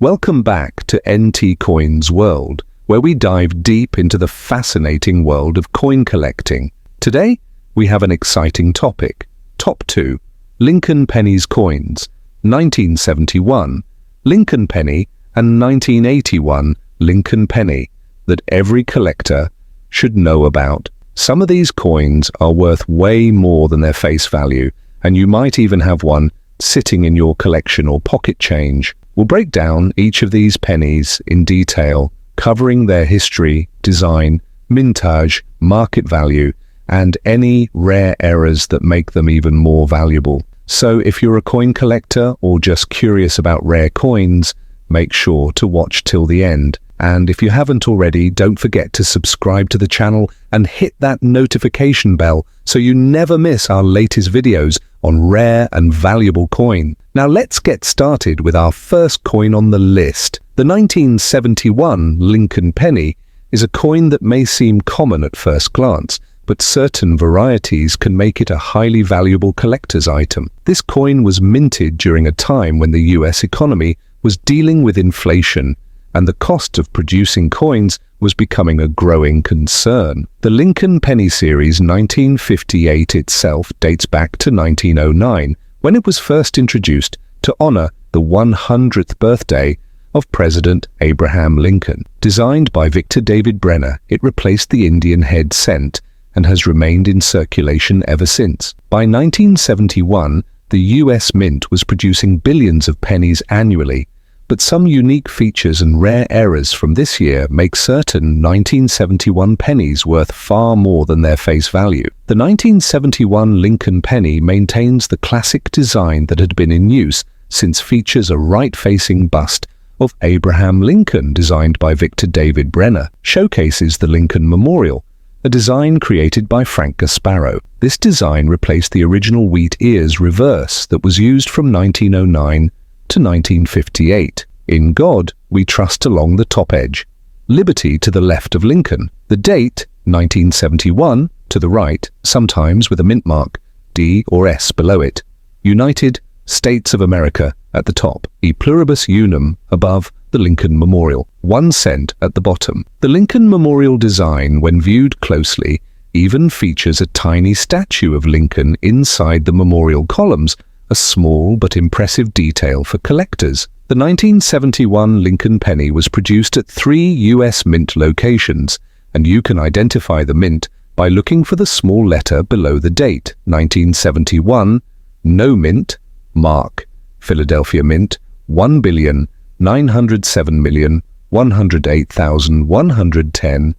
Welcome back to NT Coins World, where we dive deep into the fascinating world of coin collecting. Today, we have an exciting topic. Top 2. Lincoln Pennies coins, 1971 Lincoln Penny and 1981 Lincoln Penny, that every collector should know about. Some of these coins are worth way more than their face value, and you might even have one sitting in your collection or pocket change. We'll break down each of these pennies in detail, covering their history, design, mintage, market value, and any rare errors that make them even more valuable. So if you're a coin collector or just curious about rare coins, make sure to watch till the end. And if you haven't already, don't forget to subscribe to the channel and hit that notification bell so you never miss our latest videos on rare and valuable coin. Now let's get started with our first coin on the list. The 1971 Lincoln Penny is a coin that may seem common at first glance, but certain varieties can make it a highly valuable collector's item. This coin was minted during a time when the US economy was dealing with inflation, and the cost of producing coins was becoming a growing concern. The Lincoln Penny Series 1958 itself dates back to 1909, when it was first introduced to honor the 100th birthday of President Abraham Lincoln. Designed by Victor David Brenner, it replaced the Indian head cent and has remained in circulation ever since. By 1971, the US Mint was producing billions of pennies annually, but some unique features and rare errors from this year make certain 1971 pennies worth far more than their face value. The 1971 Lincoln Penny maintains the classic design that had been in use since features a right-facing bust of Abraham Lincoln designed by Victor David Brenner, showcases the Lincoln Memorial, a design created by Frank Gasparro. This design replaced the original wheat ears reverse that was used from 1909 to 1958. In God We Trust along the top edge. Liberty to the left of Lincoln. The date, 1971, to the right, sometimes with a mint mark, D or S below it. United States of America at the top. E pluribus unum above the Lincoln Memorial. 1 cent at the bottom. The Lincoln Memorial design, when viewed closely, even features a tiny statue of Lincoln inside the memorial columns, a small but impressive detail for collectors. The 1971 Lincoln Penny was produced at 3 US Mint locations, and you can identify the mint by looking for the small letter below the date, 1971, no mint, mark, Philadelphia Mint, 1,907,108,110,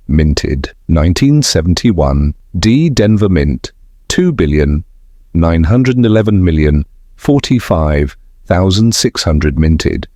minted, 1971, D Denver Mint, 2,911,045,600 minted,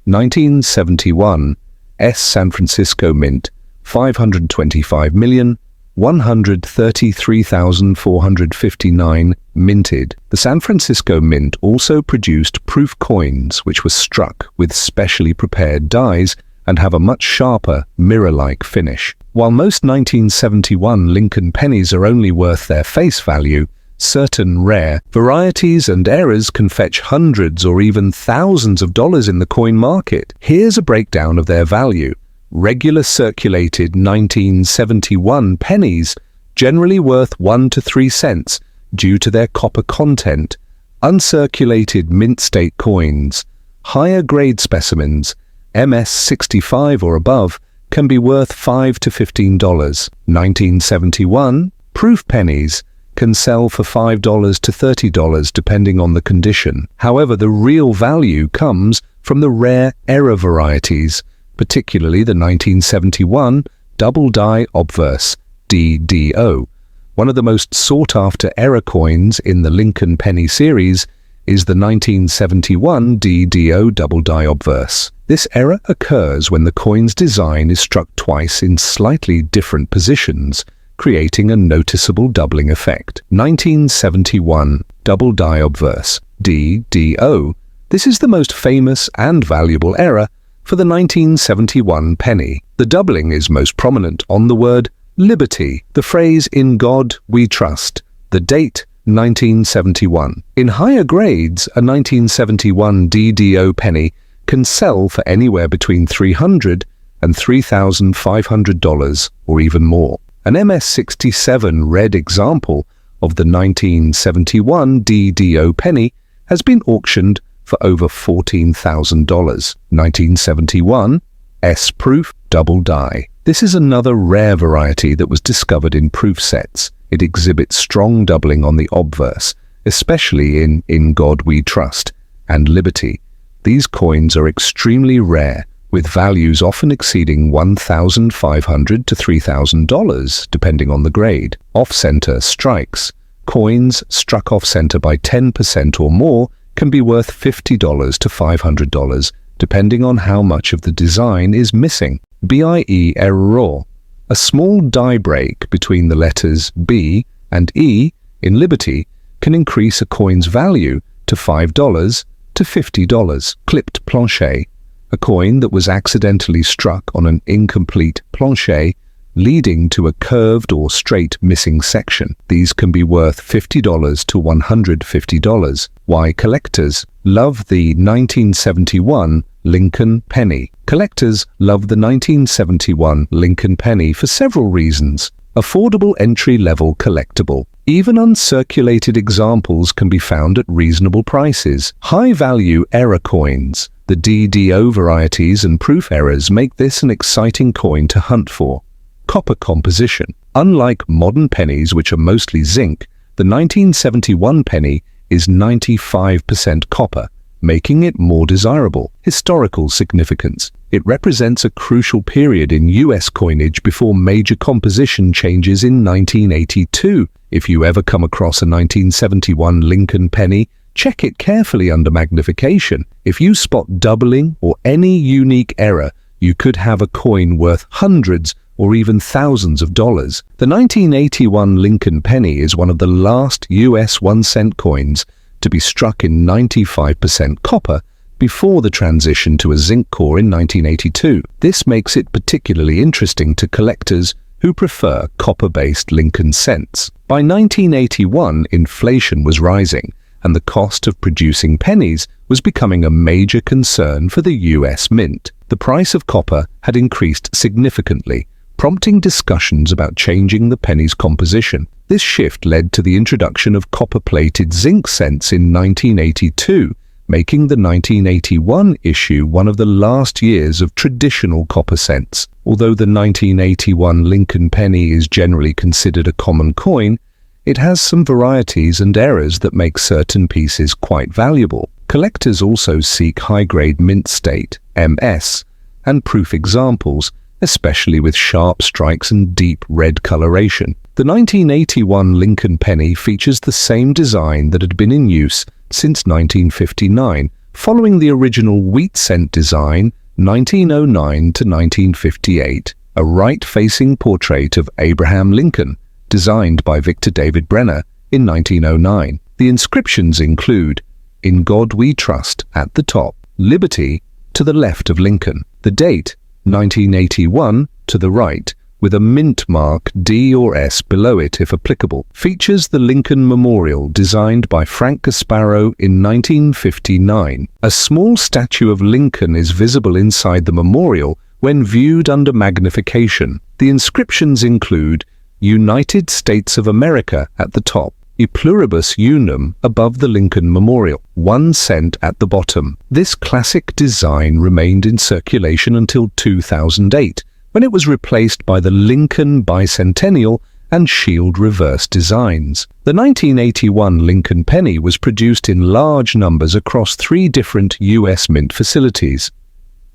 1971, S San Francisco Mint, 525,133,459 minted. The San Francisco Mint also produced proof coins which were struck with specially prepared dies and have a much sharper, mirror-like finish. While most 1971 Lincoln pennies are only worth their face value, certain rare varieties and errors can fetch hundreds or even thousands of dollars in the coin market. Here's a breakdown of their value. Regular circulated 1971 pennies, generally worth 1 to 3 cents due to their copper content. Uncirculated mint state coins, higher grade specimens, MS 65 or above, can be worth $5 to $15. 1971 proof pennies can sell for $5 to $30 depending on the condition. However, the real value comes from the rare error varieties, particularly the 1971 double die obverse, DDO. One of the most sought-after error coins in the Lincoln Penny series is the 1971 DDO double die obverse. This error occurs when the coin's design is struck twice in slightly different positions, creating a noticeable doubling effect. 1971 double die obverse, DDO. This is the most famous and valuable error for the 1971 penny. The doubling is most prominent on the word liberty, the phrase "in God we trust," the date 1971. In higher grades, a 1971 DDO penny can sell for anywhere between $300 and $3,500 or even more. An MS-67 red example of the 1971 DDO penny has been auctioned for over $14,000. 1971 S-proof double die. This is another rare variety that was discovered in proof sets. It exhibits strong doubling on the obverse, especially in God We Trust and Liberty. These coins are extremely rare, with values often exceeding $1,500 to $3,000 depending on the grade. Off-center strikes. Coins struck off-center by 10% or more can be worth $50 to $500 depending on how much of the design is missing. BIE error. A small die break between the letters B and E in Liberty can increase a coin's value to $5 to $50. Clipped plancher. A coin that was accidentally struck on an incomplete plancher, leading to a curved or straight missing section. These can be worth $50 to $150. Why collectors love the 1971 Lincoln penny. Collectors love the 1971 Lincoln penny for several reasons. Affordable entry-level collectible. Even uncirculated examples can be found at reasonable prices. High-value error coins. The DDO varieties and proof errors make this an exciting coin to hunt for. Copper composition. Unlike modern pennies, which are mostly zinc, the 1971 penny is 95% copper, making it more desirable. Historical significance. It represents a crucial period in US coinage before major composition changes in 1982. If you ever come across a 1971 Lincoln penny, check it carefully under magnification. If you spot doubling or any unique error, you could have a coin worth hundreds or even thousands of dollars. The 1981 Lincoln penny is one of the last US 1-cent coins to be struck in 95% copper before the transition to a zinc core in 1982. This makes it particularly interesting to collectors who prefer copper-based Lincoln cents. By 1981, inflation was rising, and the cost of producing pennies was becoming a major concern for the US Mint. The price of copper had increased significantly, prompting discussions about changing the penny's composition. This shift led to the introduction of copper-plated zinc cents in 1982, making the 1981 issue one of the last years of traditional copper cents. Although the 1981 Lincoln penny is generally considered a common coin, it has some varieties and errors that make certain pieces quite valuable. Collectors also seek high-grade mint state, MS, and proof examples, especially with sharp strikes and deep red coloration. The 1981 Lincoln penny features the same design that had been in use since 1959, following the original wheat cent design 1909 to 1958, a right-facing portrait of Abraham Lincoln, designed by Victor David Brenner in 1909. The inscriptions include, "In God We Trust" at the top, "Liberty" to the left of Lincoln, the date 1981 to the right, with a mint mark D or S below it if applicable. Features the Lincoln Memorial designed by Frank Gasparo in 1959. A small statue of Lincoln is visible inside the memorial when viewed under magnification. The inscriptions include United States of America at the top, E pluribus unum above the Lincoln Memorial, 1 cent at the bottom. This classic design remained in circulation until 2008, when it was replaced by the Lincoln Bicentennial and Shield reverse designs. The 1981 Lincoln penny was produced in large numbers across 3 different US Mint facilities.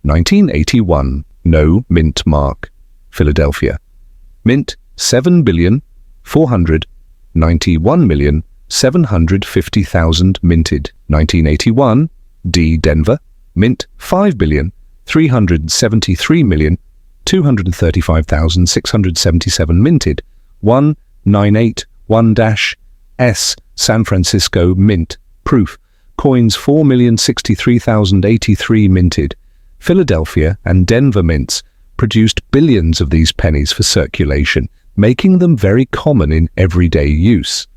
1981, no mint mark, Philadelphia. Mint 7,491,750,000 minted. 1981, D Denver, mint 5,373,235,677 minted. 1981-S San Francisco mint, proof, coins 4,063,083 minted. Philadelphia and Denver mints produced billions of these pennies for circulation, making them very common in everyday use.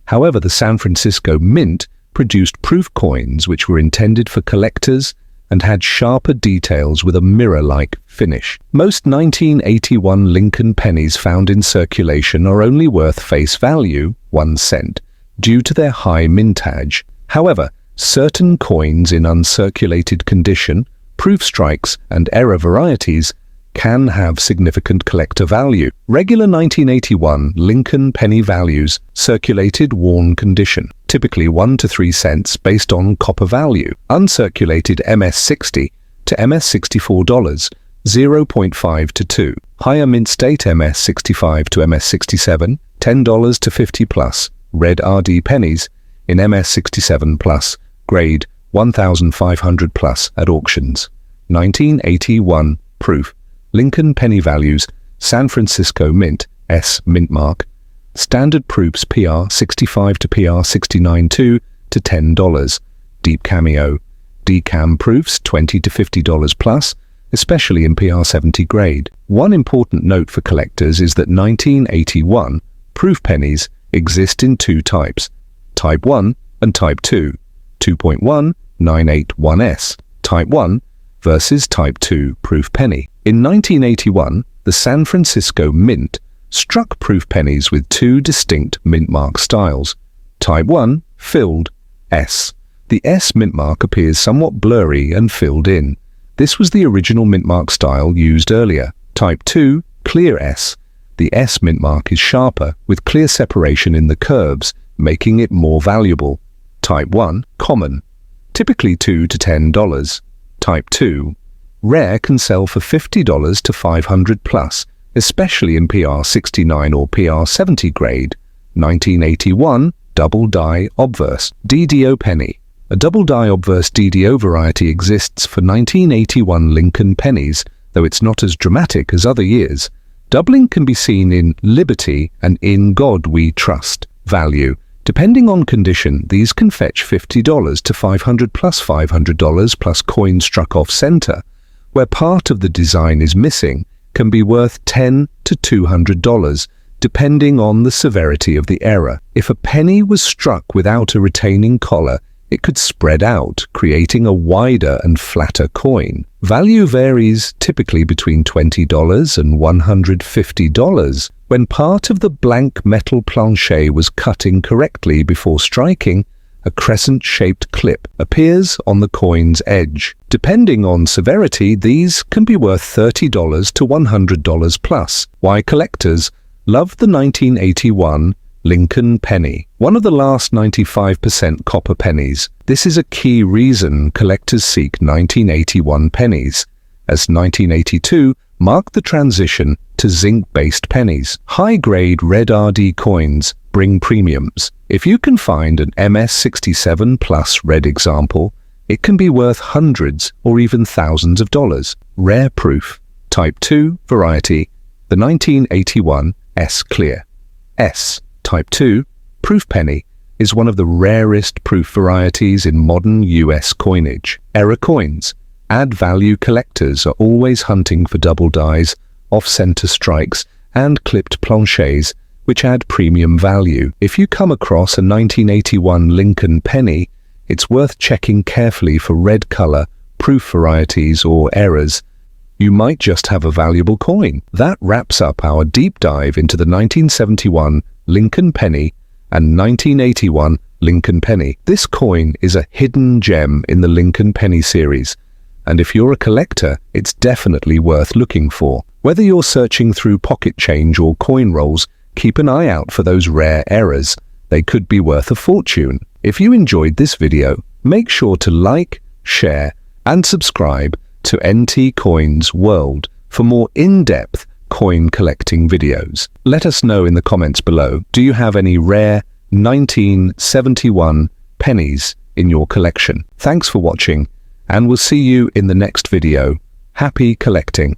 However, the San Francisco Mint produced proof coins which were intended for collectors and had sharper details with a mirror-like finish. Most 1981 Lincoln pennies found in circulation are only worth face value, 1 cent, due to their high mintage. However, certain coins in uncirculated condition, proof strikes, and error varieties can have significant collector value. Regular 1981 Lincoln penny values circulated worn condition, typically 1 to 3 cents based on copper value. Uncirculated MS-60 to MS-64 dollars, 0.5 to 2. Higher mint state MS-65 to MS-67, $10 to 50 plus. Red RD pennies in MS-67 plus, grade 1,500 plus at auctions. 1981 proof. Lincoln penny values, San Francisco Mint, S mint mark. Standard proofs PR 65 to PR 69 2 to $10. Deep cameo. Decam proofs $20 to $50 plus, especially in PR 70 grade. One important note for collectors is that 1981 proof pennies exist in 2 types, Type 1 and Type 2, 2.1 981S, Type 1 versus Type 2 proof penny. In 1981, the San Francisco Mint struck proof pennies with 2 distinct mint mark styles. Type 1, filled, S. The S mint mark appears somewhat blurry and filled in. This was the original mint mark style used earlier. Type 2, clear S. The S mint mark is sharper, with clear separation in the curves, making it more valuable. Type 1, common, typically $2 to $10. Type 2, rare, can sell for $50 to $500 plus, especially in PR 69 or PR 70 grade. 1981 double die obverse DDO penny. A double die obverse DDO variety exists for 1981 Lincoln pennies, though it's not as dramatic as other years. Doubling can be seen in Liberty and In God We Trust value. Depending on condition, these can fetch $50 to $500 plus $500 plus coin struck off center, where part of the design is missing, can be worth $10 to $200, depending on the severity of the error. If a penny was struck without a retaining collar, it could spread out, creating a wider and flatter coin. Value varies typically between $20 and $150. When part of the blank metal planchet was cut incorrectly before striking, a crescent-shaped clip appears on the coin's edge. Depending on severity, these can be worth $30 to $100 plus. Why collectors love the 1981 Lincoln penny, one of the last 95% copper pennies. This is a key reason collectors seek 1981 pennies, as 1982 marked the transition to zinc-based pennies. High-grade red RD coins bring premiums. If you can find an MS-67 plus red example, it can be worth hundreds or even thousands of dollars. Rare proof. Type 2 variety. The 1981 S clear. S. Type 2 proof penny is one of the rarest proof varieties in modern US coinage. Error coins. Add value collectors are always hunting for double dies, off-center strikes, and clipped planchets, which add premium value. If you come across a 1981 Lincoln penny, it's worth checking carefully for red color, proof varieties, or errors. You might just have a valuable coin. That wraps up our deep dive into the 1971 Lincoln penny and 1981 Lincoln penny. This coin is a hidden gem in the Lincoln penny series, and if you're a collector, it's definitely worth looking for. Whether you're searching through pocket change or coin rolls, keep an eye out for those rare errors. They could be worth a fortune. If you enjoyed this video, make sure to like, share, and subscribe to NT Coins World for more in-depth coin collecting videos. Let us know in the comments below, do you have any rare 1971 pennies in your collection? Thanks for watching, and we'll see you in the next video. Happy collecting!